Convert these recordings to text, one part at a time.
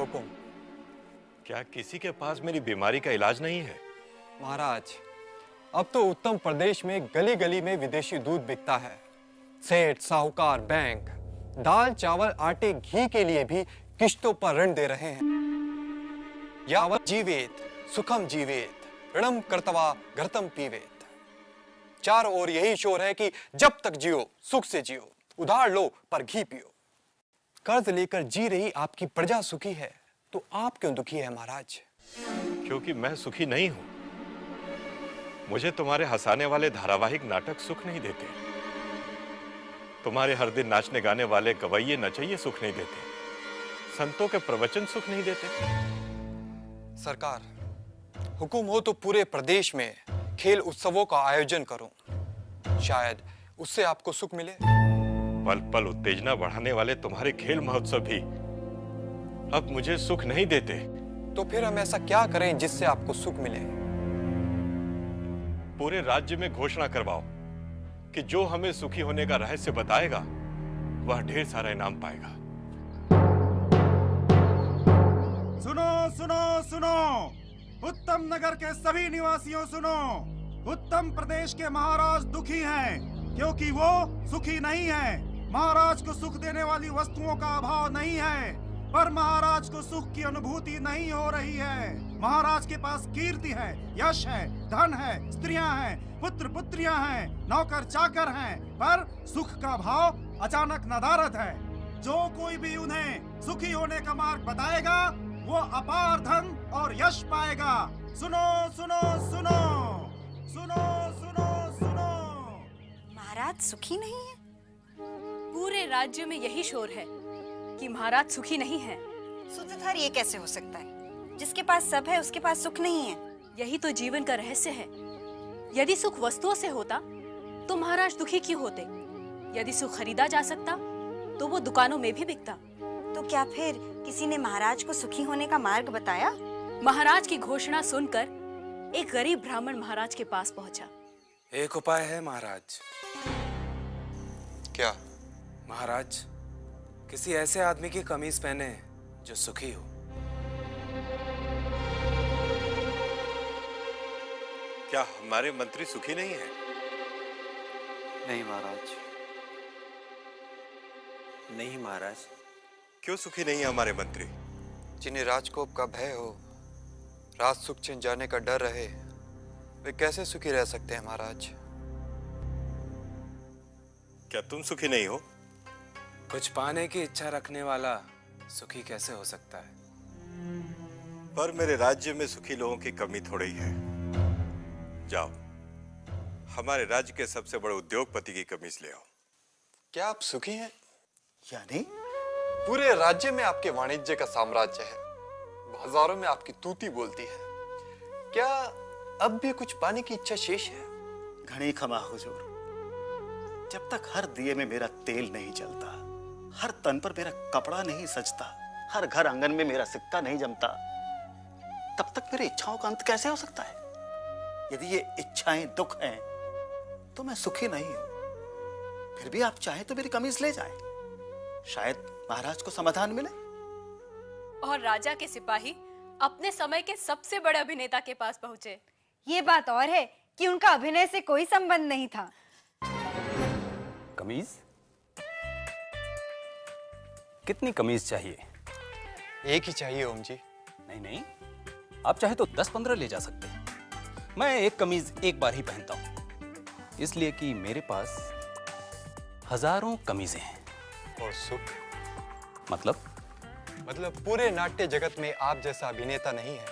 हुकुम। क्या किसी के पास मेरी बीमारी का इलाज नहीं है? महाराज, अब तो उत्तम प्रदेश में गली गली में विदेशी दूध बिकता है। सेठ, साहूकार, बैंक दाल, चावल, आटे, घी के लिए भी किश्तों पर ऋण दे रहे हैं। यावत जीवेत सुखम जीवेत ऋणम कर्तवा घृतम पीवेत। चारों ओर यही शोर है कि जब तक जियो सुख से जियो, उधार लो पर घी पियो। कर्ज लेकर जी रही आपकी प्रजा सुखी है, तो आप क्यों दुखी है महाराज? क्योंकि मैं सुखी नहीं हूं। मुझे तुम्हारे हंसाने वाले धारावाहिक नाटक सुख नहीं देते। तुम्हारे हर दिन नाचने गाने वाले गवैये नचैये सुख नहीं देते। संतों के प्रवचन सुख नहीं देते। सरकार, हुकुम हो तो पूरे प्रदेश में खेल उत्सवों का आयोजन करूं। शायद उससे आपको सुख मिले। पल पल उत्तेजना बढ़ाने वाले तुम्हारे खेल महोत्सव भी अब मुझे सुख नहीं देते। तो फिर हम ऐसा क्या करें जिससे आपको सुख मिले? पूरे राज्य में घोषणा करवाओ कि जो हमें सुखी होने का रहस्य बताएगा वह ढेर सारा इनाम पाएगा। सुनो सुनो सुनो, उत्तम नगर के सभी निवासियों सुनो। उत्तम प्रदेश के महाराज दुखी हैं क्योंकि वो सुखी नहीं हैं। महाराज को सुख देने वाली वस्तुओं का अभाव नहीं है, पर महाराज को सुख की अनुभूति नहीं हो रही है। महाराज के पास कीर्ति है, यश है, धन है, स्त्रियां हैं, पुत्र पुत्रियां हैं, नौकर चाकर हैं, पर सुख का भाव अचानक नदारद है। जो कोई भी उन्हें सुखी होने का मार्ग बताएगा वो अपार धन और यश पाएगा। सुनो सुनो सुनो सुनो सुनो सुनो। महाराज सुखी नहीं है? पूरे राज्य में यही शोर है कि महाराज सुखी नहीं है। सूत्रधार, ये कैसे हो सकता है? जिसके पास सब है उसके पास सुख नहीं है। यही तो जीवन का रहस्य है। यदि सुख वस्तुओं से होता तो महाराज दुखी क्यों होते? यदि सुख खरीदा जा सकता तो वो दुकानों में भी बिकता। तो क्या फिर किसी ने महाराज को सुखी होने का मार्ग बताया? महाराज की घोषणा सुनकर एक गरीब ब्राह्मण महाराज के पास पहुंचा। एक उपाय है महाराज। क्या? महाराज, किसी ऐसे आदमी की कमीज पहने जो सुखी हो। क्या हमारे मंत्री सुखी नहीं है? नहीं महाराज, नहीं महाराज। क्यों सुखी नहीं है हमारे मंत्री? जिन्हें राजकोप का भय हो, राज सुख छिन जाने का डर रहे, वे कैसे सुखी रह सकते हैं महाराज? क्या तुम सुखी नहीं हो? कुछ पाने की इच्छा रखने वाला सुखी कैसे हो सकता है? पर मेरे राज्य में सुखी लोगों की कमी थोड़ी है। जाओ, हमारे राज्य के सबसे बड़े उद्योगपति की कमीज ले आओ। क्या आप सुखी हैं? यानी पूरे राज्य में आपके वाणिज्य का साम्राज्य है, बाजारों में आपकी तूती बोलती है। क्या अब भी कुछ पाने की इच्छा शेष है? घनी खमा हुजूर, जब तक हर दिए में मेरा तेल नहीं जलता, हर तन पर मेरा कपड़ा नहीं सजता, हर घर आंगन में मेरा सिक्का नहीं जमता, तब तक मेरी इच्छाओं का अंत कैसे हो सकता है? यदि ये इच्छाएं दुख हैं, तो मैं सुखी नहीं हूं। फिर भी आप चाहें तो मेरी कमीज ले जाएं, शायद महाराज को समाधान मिले। और राजा के सिपाही अपने समय के सबसे बड़े अभिनेता के पास पहुंचे। ये बात और है कि उनका अभिनय से कोई संबंध नहीं था। कमीज? कितनी कमीज चाहिए? एक ही चाहिए ओम जी। नहीं नहीं, आप चाहे तो 10-15 ले जा सकते हैं। मैं एक कमीज एक बार ही पहनता हूं, इसलिए कि मेरे पास हजारों कमीजें हैं। और सुख? मतलब पूरे नाट्य जगत में आप जैसा अभिनेता नहीं है।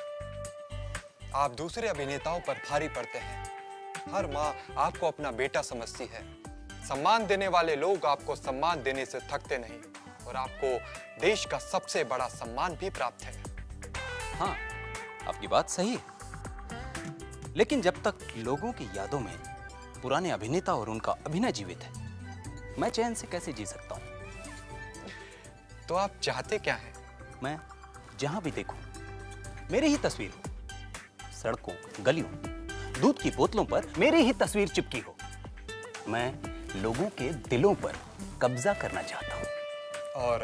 आप दूसरे अभिनेताओं पर भारी पड़ते हैं। हर माँ आपको अपना बेटा समझती है। सम्मान देने वाले लोग आपको सम्मान देने से थकते नहीं, और आपको देश का सबसे बड़ा सम्मान भी प्राप्त है। हाँ, आपकी बात सही है, लेकिन जब तक लोगों की यादों में पुराने अभिनेता और उनका अभिनय जीवित है, मैं चैन से कैसे जी सकता हूँ? तो आप चाहते क्या हैं? मैं जहां भी देखूं मेरी ही तस्वीर हो। सड़कों, गलियों, दूध की बोतलों पर मेरी ही तस्वीर चिपकी हो। मैं लोगों के दिलों पर कब्जा करना चाहता हूं। और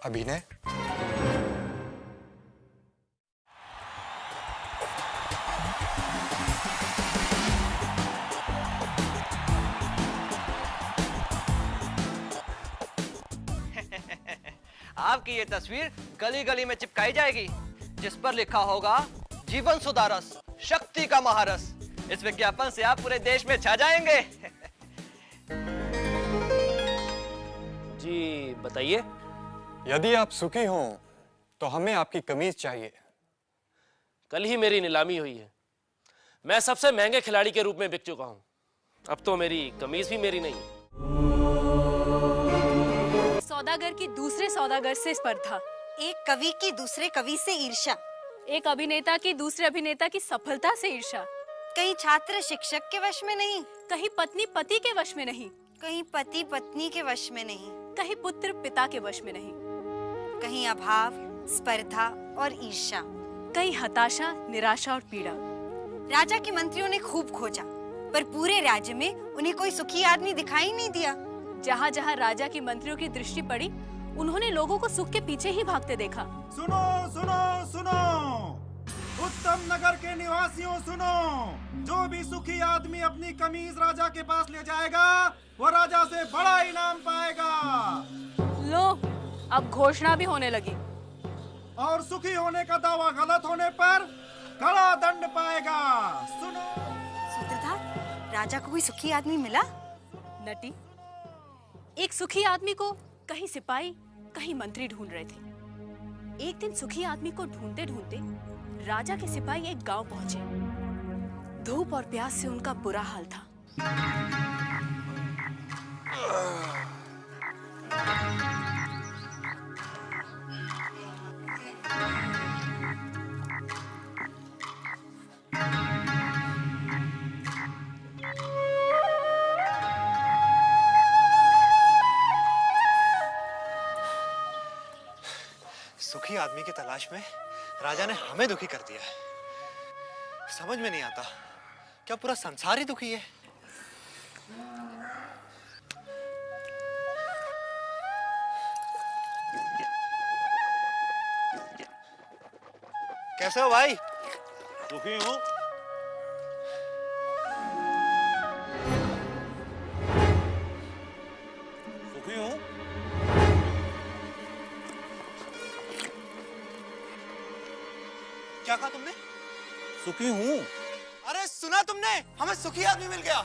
अभिनय? आपकी ये तस्वीर गली गली में चिपकाई जाएगी, जिस पर लिखा होगा जीवन सुधारस, शक्ति का महारस। इस विज्ञापन से आप पूरे देश में छा जाएंगे। जी बताइए। यदि आप सुखी हों तो हमें आपकी कमीज चाहिए। कल ही मेरी नीलामी हुई है, मैं सबसे महंगे खिलाड़ी के रूप में बिक चुका हूं। अब तो मेरी कमीज भी मेरी नहीं। सौदागर की दूसरे सौदागर से स्पर्धा, एक कवि की दूसरे कवि से ईर्ष्या, एक अभिनेता की दूसरे अभिनेता की सफलता से ईर्ष्या, कहीं छात्र शिक्षक के वश में नहीं, कहीं पत्नी पति के वश में नहीं, कहीं पति पत्नी के वश में नहीं, कहीं पुत्र पिता के वश में नहीं, कहीं अभाव, स्पर्धा और ईर्ष्या, कहीं हताशा, निराशा और पीड़ा। राजा के मंत्रियों ने खूब खोजा, पर पूरे राज्य में उन्हें कोई सुखी आदमी दिखाई नहीं दिया। जहाँ जहाँ राजा की मंत्रियों की दृष्टि पड़ी, उन्होंने लोगों को सुख के पीछे ही भागते देखा। सुनो सुनो सुनो, उत्तम नगर के निवासियों सुनो, जो भी सुखी आदमी अपनी कमीज राजा के पास ले जाएगा, वो राजा से बड़ा इनाम पाएगा। लो, अब घोषणा भी होने लगी। और सुखी होने का दावा गलत होने पर कड़ा दंड पाएगा। सुनो। सूत्रधार, राजा को कोई सुखी आदमी मिला? नटी, एक सुखी आदमी को कहीं सिपाही, कहीं मंत्री ढूंढ रहे थे। एक दिन सुखी आदमी को ढूंढते ढूंढते राजा के सिपाही एक गांव पहुंचे। धूप और प्यास से उनका बुरा हाल था। सुखी आदमी की तलाश में राजा ने हमें दुखी कर दिया है। समझ में नहीं आता, क्या पूरा संसार ही दुखी है? कैसे हो भाई? दुखी हूं। सुखी हूं। क्या कहा तुमने? सुखी हूं। अरे सुना तुमने, हमें सुखी आदमी मिल गया।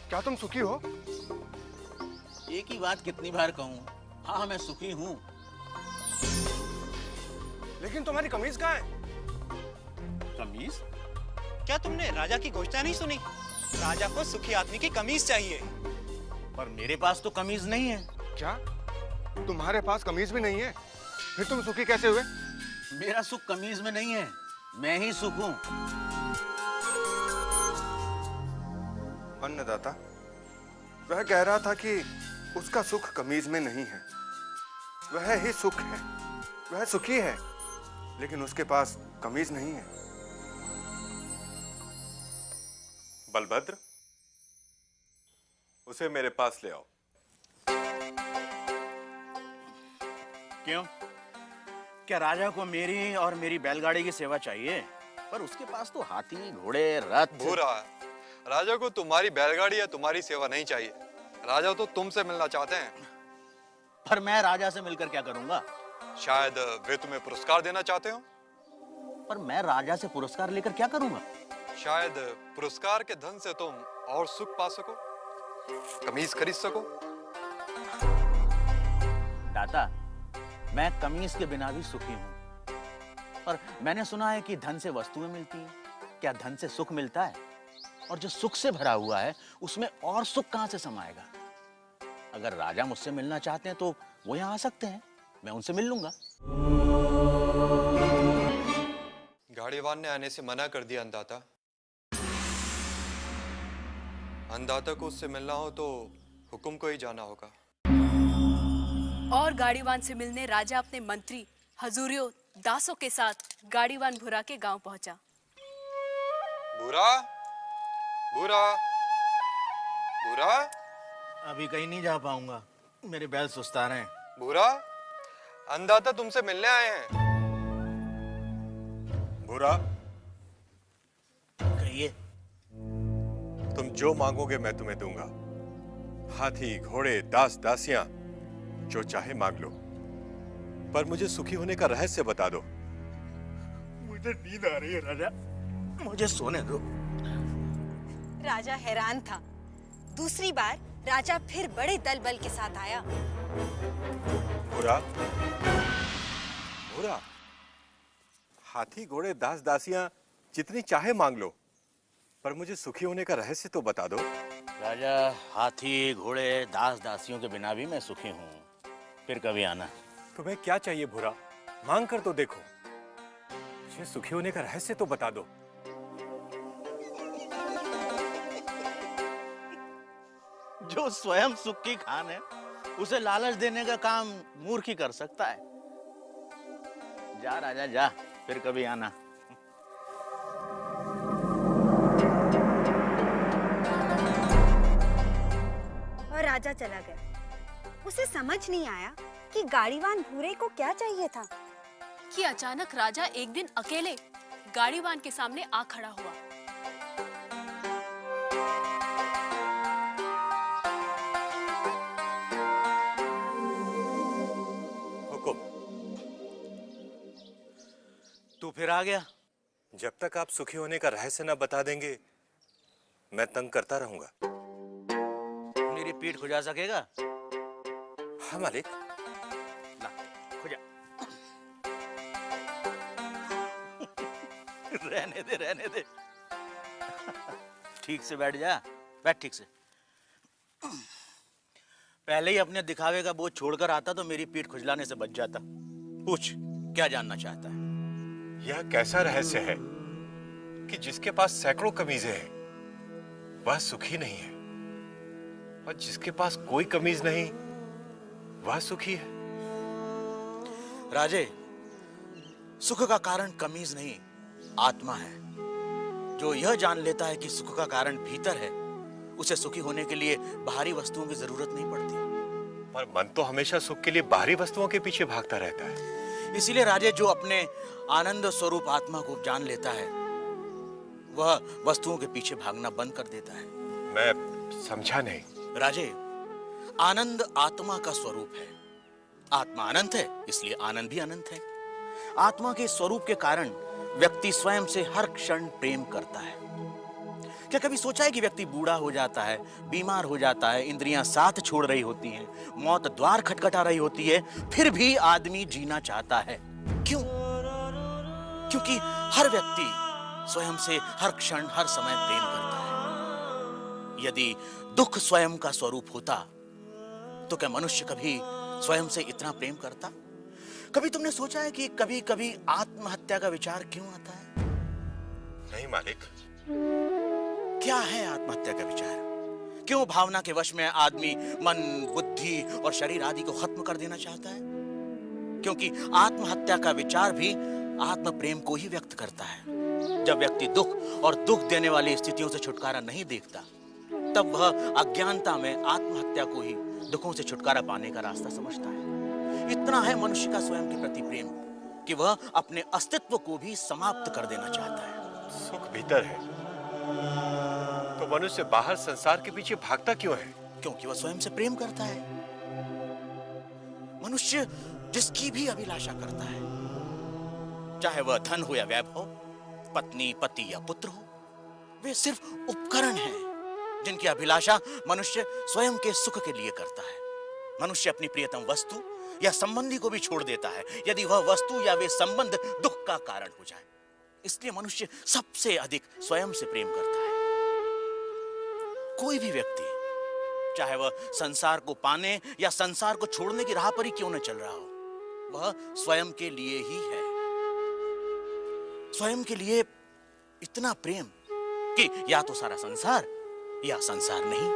क्या तुम सुखी हो? एक ही बात कितनी बार कहूं? हाँ मैं सुखी हूं। लेकिन तुम्हारी कमीज कहाँ है? कमीज? क्या तुमने राजा की घोषणा नहीं सुनी? राजा को सुखी आदमी की कमीज चाहिए। पर मेरे पास तो कमीज नहीं है। क्या तुम्हारे पास कमीज भी नहीं है? फिर तुम सुखी कैसे हुए? मेरा सुख कमीज में नहीं है, मैं ही सुख हूं। अन्नदाता, वह कह रहा था कि उसका सुख कमीज में नहीं है। वह ही सुख है, वह सुखी है, लेकिन उसके पास कमीज नहीं है। बलभद्र, उसे मेरे पास ले आओ। क्यों? क्या राजा को मेरी और मेरी बैलगाड़ी की सेवा चाहिए? पर उसके पास तो हाथी, घोड़े, रथ। बुरा, राजा को तुम्हारी बैलगाड़ी या तुम्हारी सेवा नहीं चाहिए। राजा तो तुमसे मिलना चाहते हैं। पर मैं राजा से मिलकर क्या करूंगा? शायद वे तुम्हें पुरस्कार देना चाहते हो। पर मैं राजा से पुरस्कार लेकर क्या करूंगा? शायद पुरस्कार के धन से तुम और सुख पा सको, कमीज खरीद सको। दाता, मैं कमीज के बिना भी सुखी हूं। पर मैंने सुना है कि धन से वस्तुएं मिलती हैं। क्या धन से सुख मिलता है? और जो सुख से भरा हुआ है उसमें और सुख कहां से समाएगा? अगर राजा मुझसे मिलना चाहते हैं तो वो यहां आ सकते हैं, मैं उनसे मिल लूंगा। गाड़ीवान ने आने से मना कर दिया अन्नदाता। अन्नदाता को उससे मिलना हो तो हुकुम को ही जाना होगा। और गाड़ीवान से मिलने राजा अपने मंत्री, हजूरियों, दासों के साथ गाड़ीवान भूरा के गांव पहुंचा। भूरा, भूरा, भूरा। अभी कहीं नहीं जा पाऊंगा, मेरे बैल सुस्ता रहे हैं। भूरा, अन्नदाता तुमसे मिलने आए हैं। भूरा, कहिए। तुम जो मांगोगे मैं तुम्हें दूंगा। हाथी घोड़े दास दासियां जो चाहे मांग लो, पर मुझे सुखी होने का रहस्य बता दो। मुझे नींद आ रही है राजा, मुझे सोने दो। राजा हैरान था। दूसरी बार राजा फिर बड़े दल बल के साथ आया। भूरा, भूरा, हाथी घोड़े दास दासियां जितनी चाहे मांग लो, पर मुझे सुखी होने का रहस्य तो बता दो। राजा, हाथी घोड़े दास दासियों के बिना भी मैं सुखी हूँ, फिर कभी आना। तुम्हें क्या चाहिए भूरा? मांग कर तो देखो। मुझे सुखी होने का रहस्य तो बता दो। जो स्वयं सुख की खान है, उसे लालच देने का काम मूर्ख ही कर सकता है। जा राजा जा, फिर कभी आना। और राजा चला गया। उसे समझ नहीं आया कि गाड़ीवान भूरे को क्या चाहिए था कि अचानक राजा एक दिन अकेले गाड़ीवान के सामने आ खड़ा हुआ। हुकुम। तू फिर आ गया? जब तक आप सुखी होने का रहस्य न बता देंगे, मैं तंग करता रहूंगा। मेरी पीठ खुजा सकेगा? हाँ मालिक। ला, खुजा। रहने दे, रहने दे। ठीक से बैठ जा, बैठ ठीक से। पहले ही अपने दिखावे का बोझ छोड़कर आता तो मेरी पीठ खुजलाने से बच जाता। पूछ, क्या जानना चाहता है? यह कैसा रहस्य है कि जिसके पास सैकड़ों कमीजें हैं, वह सुखी नहीं है, और जिसके पास कोई कमीज नहीं, वह सुखी है? राजे, सुख का कारण कमीज नहीं, आत्मा है। जो यह जान लेता है कि सुख का कारण भीतर है, उसे सुखी होने के लिए बाहरी वस्तुओं की जरूरत नहीं पड़ती। पर मन तो हमेशा सुख के लिए बाहरी वस्तुओं के पीछे भागता रहता है। इसीलिए राजे, जो अपने आनंद स्वरूप आत्मा को जान लेता है, वह वस्तुओं के पीछे भागना बंद कर देता है। मैं समझा नहीं। राजे, आनंद आत्मा का स्वरूप है। आत्मा अनंत है, इसलिए आनंद भी अनंत है। आत्मा के स्वरूप के कारण व्यक्ति स्वयं से हर क्षण प्रेम करता है। क्या कभी सोचा है कि व्यक्ति बूढ़ा हो जाता है, बीमार हो जाता है, इंद्रियां साथ छोड़ रही होती हैं, मौत द्वार खटखटा रही होती है, फिर भी आदमी जीना चाहता है? क्यों? क्योंकि हर व्यक्ति स्वयं से हर क्षण हर समय प्रेम करता है। यदि दुख स्वयं का स्वरूप होता तो क्या मनुष्य कभी स्वयं से इतना प्रेम करता? कभी तुमने सोचा है कि कभी कभी आत्महत्या का विचार क्यों आता है? नहीं मालिक। क्या है आत्महत्या का विचार? क्यों भावना के वश में आदमी मन, बुद्धि और शरीर आदि को खत्म कर देना चाहता है? क्योंकि आत्महत्या का विचार भी आत्म प्रेम को ही व्यक्त करता है। जब व्यक्ति दुख और दुख देने वाली स्थितियों से छुटकारा नहीं देखता, तब वह अज्ञानता में आत्महत्या को ही दुखों से छुटकारा पाने का रास्ता समझता है। इतना है मनुष्य का स्वयं के प्रति प्रेम कि वह अपने अस्तित्व को भी समाप्त कर देना चाहता है। सुख भीतर है तो मनुष्य बाहर संसार के पीछे भागता क्यों है? क्योंकि वह स्वयं से प्रेम करता है। मनुष्य जिसकी भी अभिलाषा करता है, चाहे वह धन हो या वैभव, पत्नी, पति या पुत्र हो, वे सिर्फ उपकरण हैं जिनकी अभिलाषा मनुष्य स्वयं के सुख के लिए करता है। मनुष्य अपनी प्रियतम वस्तु या संबंधी को भी छोड़ देता है यदि वह वस्तु या वे संबंध दुख का कारण हो जाए। इसलिए मनुष्य सबसे अधिक स्वयं से प्रेम करता है। कोई भी व्यक्ति, चाहे वह संसार को पाने या संसार को छोड़ने की राह पर ही क्यों न चल रहा हो, वह स्वयं के लिए ही है। स्वयं के लिए इतना प्रेम कि या तो सारा संसार या संसार नहीं।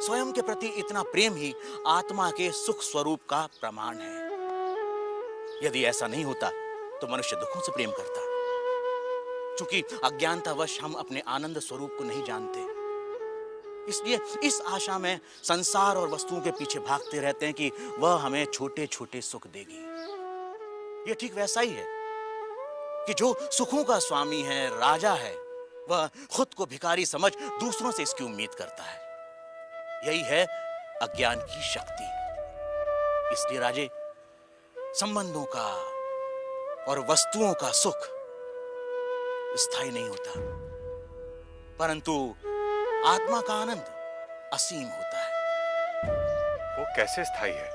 स्वयं के प्रति इतना प्रेम ही आत्मा के सुख स्वरूप का प्रमाण है। यदि ऐसा नहीं होता तो मनुष्य दुखों से प्रेम करता। क्योंकि अज्ञानतावश हम अपने आनंद स्वरूप को नहीं जानते, इसलिए इस आशा में संसार और वस्तुओं के पीछे भागते रहते हैं कि वह हमें छोटे छोटे सुख देगी। यह ठीक वैसा ही है कि जो सुखों का स्वामी है, राजा है, वह खुद को भिखारी समझ दूसरों से इसकी उम्मीद करता है। यही है अज्ञान की शक्ति। इसलिए राजे, संबंधों का और वस्तुओं का सुख स्थायी नहीं होता, परंतु आत्मा का आनंद असीम होता है। वो कैसे स्थायी है?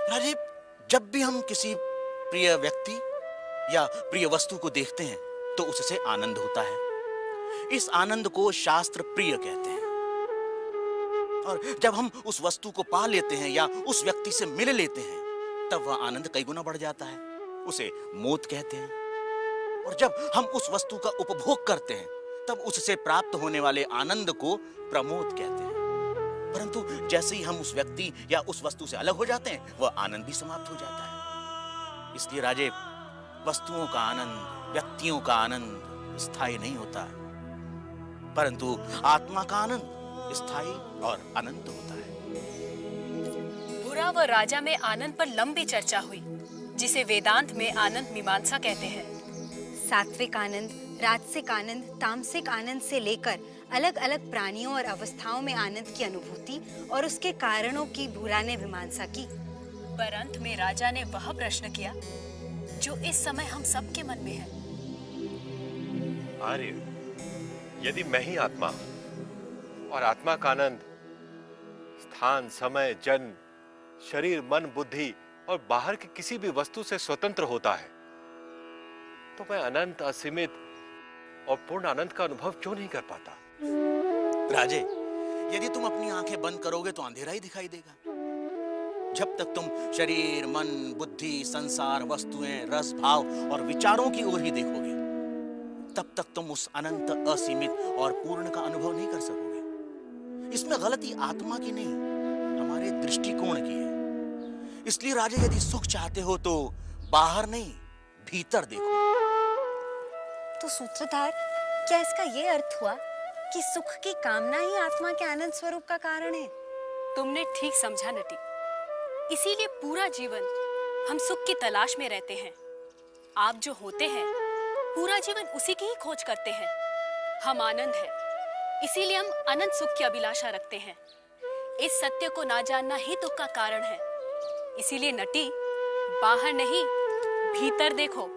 राजे, जब भी हम किसी प्रिय व्यक्ति या प्रिय वस्तु को देखते हैं तो उससे आनंद होता है। इस आनंद को शास्त्र प्रिय कहते हैं। और जब हम उस वस्तु को पा लेते हैं या उस व्यक्ति से मिल लेते हैं तब वह आनंद कई गुना बढ़ जाता है। उसे मोद कहते हैं। और जब हम उस वस्तु का उपभोग करते हैं तब उससे प्राप्त होने वाले आनंद को प्रमोद कहते हैं। परंतु जैसे ही हम उस व्यक्ति या उस वस्तु से अलग हो जाते हैं वह आनंद भी समाप्त हो जाता है। इसलिए राजे, वस्तुओं का आनंद, व्यक्तियों का आनंद स्थायी नहीं होता, परंतु आत्मा का आनंद स्थायी और अनंत होता है। बुरा व राजा में आनंद पर लंबी चर्चा हुई, जिसे वेदांत में आनंद मीमांसा कहते हैं। सात्विक आनंद, राजसिक आनंद, तामसिक आनंद से लेकर अलग अलग प्राणियों और अवस्थाओं में आनंद की अनुभूति और उसके कारणों की बुरा ने मीमांसा की। पर अंत में राजा ने वह प्रश्न किया जो इस समय हम सबके मन में है। आर्य, यदि मैं ही आत्मा हूं और आत्मा का आनंद स्थान, समय, जन्म, शरीर, मन, बुद्धि और बाहर की किसी भी वस्तु से स्वतंत्र होता है, तो मैं अनंत, असीमित और पूर्ण आनंद का अनुभव क्यों नहीं कर पाता? राजे, यदि तुम अपनी आंखें बंद करोगे तो अंधेरा ही दिखाई देगा। जब तक तुम शरीर, मन, बुद्धि, संसार, वस्तुएं, रस, भाव और विचारों की ओर ही देखोगे, तब तक तुम उस अनंत, असीमित और पूर्ण का अनुभव नहीं कर सकोगे। इसमें गलती आत्मा की नहीं, हमारे दृष्टिकोण की है। इसलिए राजा, यदि सुख चाहते हो तो बाहर नहीं, भीतर देखो। तो सूत्रधार, क्या इसका ये अर्थ हुआ कि सुख की कामना ही आत्मा के आनंद स्वरूप का कारण है? तुमने ठीक समझा नटी। इसीलिए पूरा जीवन हम सुख की तलाश में रहते हैं। आप जो होते हैं, पूरा जीवन उसी की ही खोज करते हैं। हम आनंद है, इसीलिए हम अनंत सुख की अभिलाषा रखते हैं। इस सत्य को ना जानना ही दुख का कारण है। इसीलिए नटी, बाहर नहीं, भीतर देखो।